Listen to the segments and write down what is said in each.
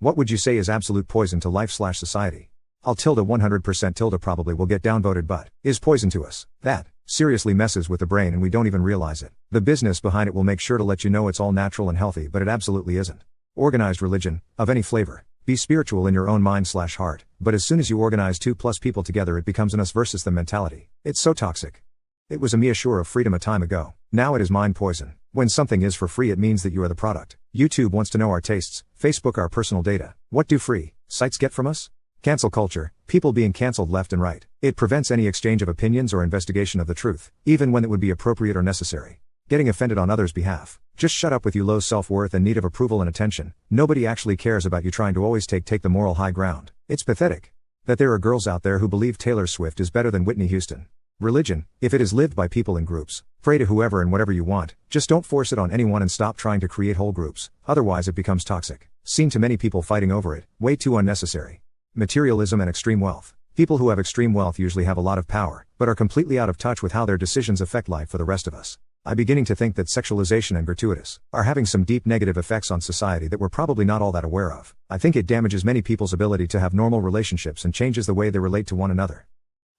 What would you say is absolute poison to life/society? I'll tilde 100% tilde probably will get downvoted, but is poison to us. That seriously messes with the brain and we don't even realize it. The business behind it will make sure to let you know it's all natural and healthy, but it absolutely isn't. Organized religion, of any flavor. Be spiritual in your own mind/heart, but as soon as you organize 2+ people together it becomes an us versus them mentality. It's so toxic. It was a mere shore of freedom a time ago. Now it is mind poison. When something is for free it means that you are the product. YouTube wants to know our tastes, Facebook our personal data. What do free sites get from us? Cancel culture, people being cancelled left and right. It prevents any exchange of opinions or investigation of the truth, even when it would be appropriate or necessary. Getting offended on others' behalf. Just shut up with you low self-worth and need of approval and attention. Nobody actually cares about you trying to always take the moral high ground. It's pathetic that there are girls out there who believe Taylor Swift is better than Whitney Houston. Religion, if it is lived by people in groups, pray to whoever and whatever you want, just don't force it on anyone and stop trying to create whole groups, otherwise it becomes toxic. Seen too many people fighting over it, way too unnecessary. Materialism and extreme wealth. People who have extreme wealth usually have a lot of power, but are completely out of touch with how their decisions affect life for the rest of us. I'm beginning to think that sexualization and gratuitous are having some deep negative effects on society that we're probably not all that aware of. I think it damages many people's ability to have normal relationships and changes the way they relate to one another.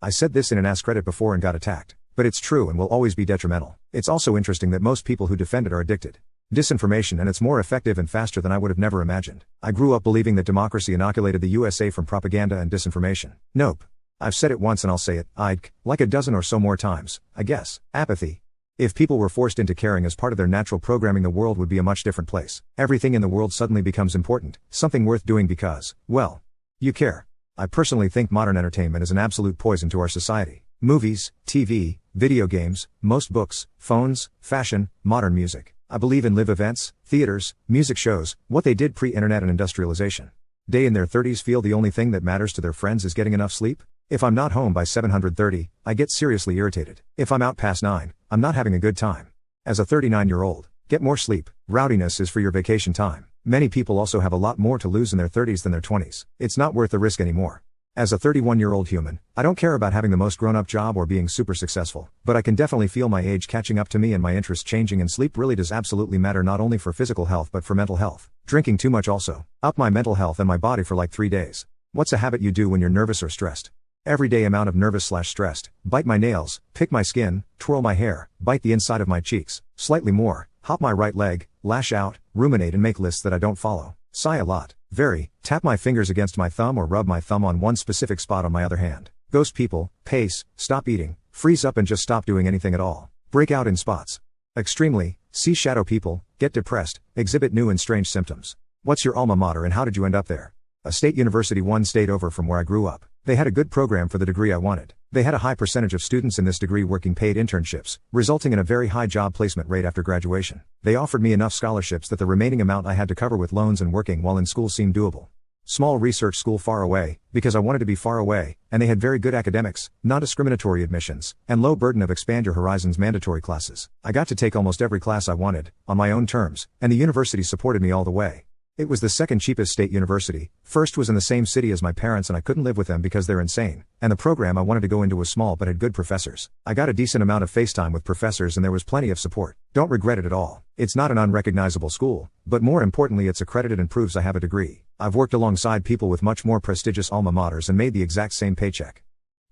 I said this in an AskReddit before and got attacked, but it's true and will always be detrimental. It's also interesting that most people who defend it are addicted. Disinformation, and it's more effective and faster than I would have never imagined. I grew up believing that democracy inoculated the USA from propaganda and disinformation. Nope. I've said it once and I'll say it, like a dozen or so more times, I guess. Apathy. If people were forced into caring as part of their natural programming, the world would be a much different place. Everything in the world suddenly becomes important, something worth doing because, well, you care. I personally think modern entertainment is an absolute poison to our society. Movies, TV, video games, most books, phones, fashion, modern music. I believe in live events, theaters, music shows, what they did pre-internet and industrialization. They in their 30s feel the only thing that matters to their friends is getting enough sleep? If I'm not home by 7:30, I get seriously irritated. If I'm out past 9, I'm not having a good time. As a 39-year-old, get more sleep. Rowdiness is for your vacation time. Many people also have a lot more to lose in their 30s than their 20s. It's not worth the risk anymore. As a 31-year-old human, I don't care about having the most grown-up job or being super successful, but I can definitely feel my age catching up to me and my interests changing, and sleep really does absolutely matter, not only for physical health but for mental health. Drinking too much also up my mental health and my body for like 3 days. What's a habit you do when you're nervous or stressed? Everyday amount of nervous/stressed. Bite my nails, pick my skin, twirl my hair, bite the inside of my cheeks, slightly more, hop my right leg, lash out, ruminate and make lists that I don't follow. Sigh a lot. Very. Tap my fingers against my thumb or rub my thumb on one specific spot on my other hand. Ghost people, pace, stop eating, freeze up and just stop doing anything at all. Break out in spots. Extremely, see shadow people, get depressed, exhibit new and strange symptoms. What's your alma mater and how did you end up there? A state university, one state over from where I grew up. They had a good program for the degree I wanted. They had a high percentage of students in this degree working paid internships, resulting in a very high job placement rate after graduation. They offered me enough scholarships that the remaining amount I had to cover with loans and working while in school seemed doable. Small research school far away, because I wanted to be far away, and they had very good academics, non-discriminatory admissions, and low burden of Expand Your Horizons mandatory classes. I got to take almost every class I wanted, on my own terms, and the university supported me all the way. It was the second cheapest state university. First was in the same city as my parents and I couldn't live with them because they're insane. And the program I wanted to go into was small but had good professors. I got a decent amount of FaceTime with professors and there was plenty of support. Don't regret it at all. It's not an unrecognizable school, but more importantly it's accredited and proves I have a degree. I've worked alongside people with much more prestigious alma maters and made the exact same paycheck.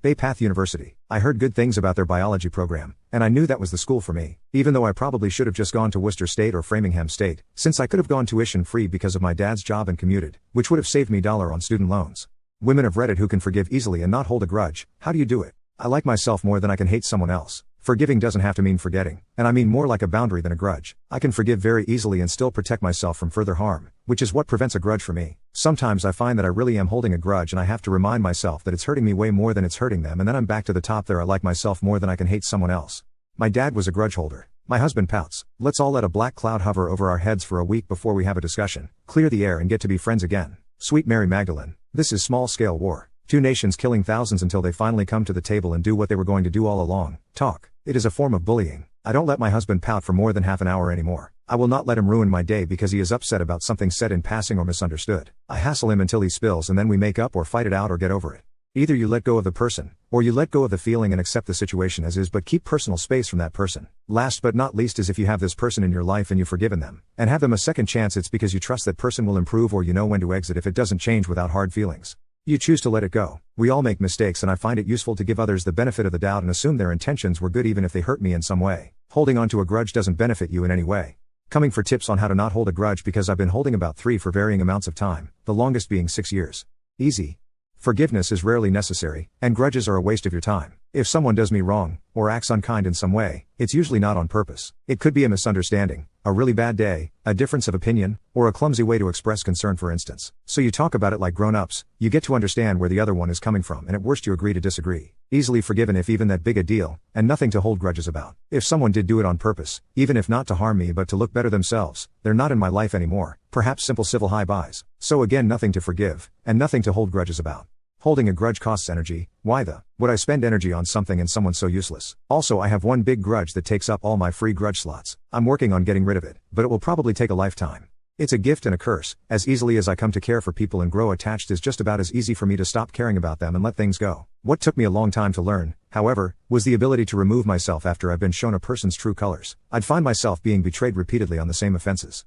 Bay Path University. I heard good things about their biology program, and I knew that was the school for me, even though I probably should have just gone to Worcester State or Framingham State, since I could have gone tuition free because of my dad's job and commuted, which would have saved me $1 on student loans. Women of Reddit who can forgive easily and not hold a grudge, how do you do it? I like myself more than I can hate someone else. Forgiving doesn't have to mean forgetting, and I mean more like a boundary than a grudge. I can forgive very easily and still protect myself from further harm, which is what prevents a grudge for me. Sometimes I find that I really am holding a grudge and I have to remind myself that it's hurting me way more than it's hurting them, and then I'm back to the top there. I like myself more than I can hate someone else. My dad was a grudge holder. My husband pouts. Let's all let a black cloud hover over our heads for a week before we have a discussion, clear the air and get to be friends again. Sweet Mary Magdalene. This is small-scale war. Two nations killing thousands until they finally come to the table and do what they were going to do all along, talk. It is a form of bullying. I don't let my husband pout for more than half an hour anymore. I will not let him ruin my day because he is upset about something said in passing or misunderstood. I hassle him until he spills and then we make up or fight it out or get over it. Either you let go of the person, or you let go of the feeling and accept the situation as is but keep personal space from that person. Last but not least is if you have this person in your life and you've forgiven them, and have them a second chance, it's because you trust that person will improve, or you know when to exit if it doesn't change without hard feelings. You choose to let it go. We all make mistakes, and I find it useful to give others the benefit of the doubt and assume their intentions were good even if they hurt me in some way. Holding on to a grudge doesn't benefit you in any way. Coming for tips on how to not hold a grudge, because I've been holding about 3 for varying amounts of time, the longest being 6 years. Easy. Forgiveness is rarely necessary, and grudges are a waste of your time. If someone does me wrong, or acts unkind in some way, it's usually not on purpose. It could be a misunderstanding, a really bad day, a difference of opinion, or a clumsy way to express concern, for instance. So you talk about it like grown-ups, you get to understand where the other one is coming from, and at worst you agree to disagree. Easily forgiven if even that big a deal, and nothing to hold grudges about. If someone did do it on purpose, even if not to harm me but to look better themselves, they're not in my life anymore. Perhaps simple civil high-byes. So again, nothing to forgive, and nothing to hold grudges about. Holding a grudge costs energy. Why would I spend energy on something and someone so useless? Also, I have one big grudge that takes up all my free grudge slots. I'm working on getting rid of it, but it will probably take a lifetime. It's a gift and a curse. As easily as I come to care for people and grow attached is just about as easy for me to stop caring about them and let things go. What took me a long time to learn, however, was the ability to remove myself after I've been shown a person's true colors. I'd find myself being betrayed repeatedly on the same offenses.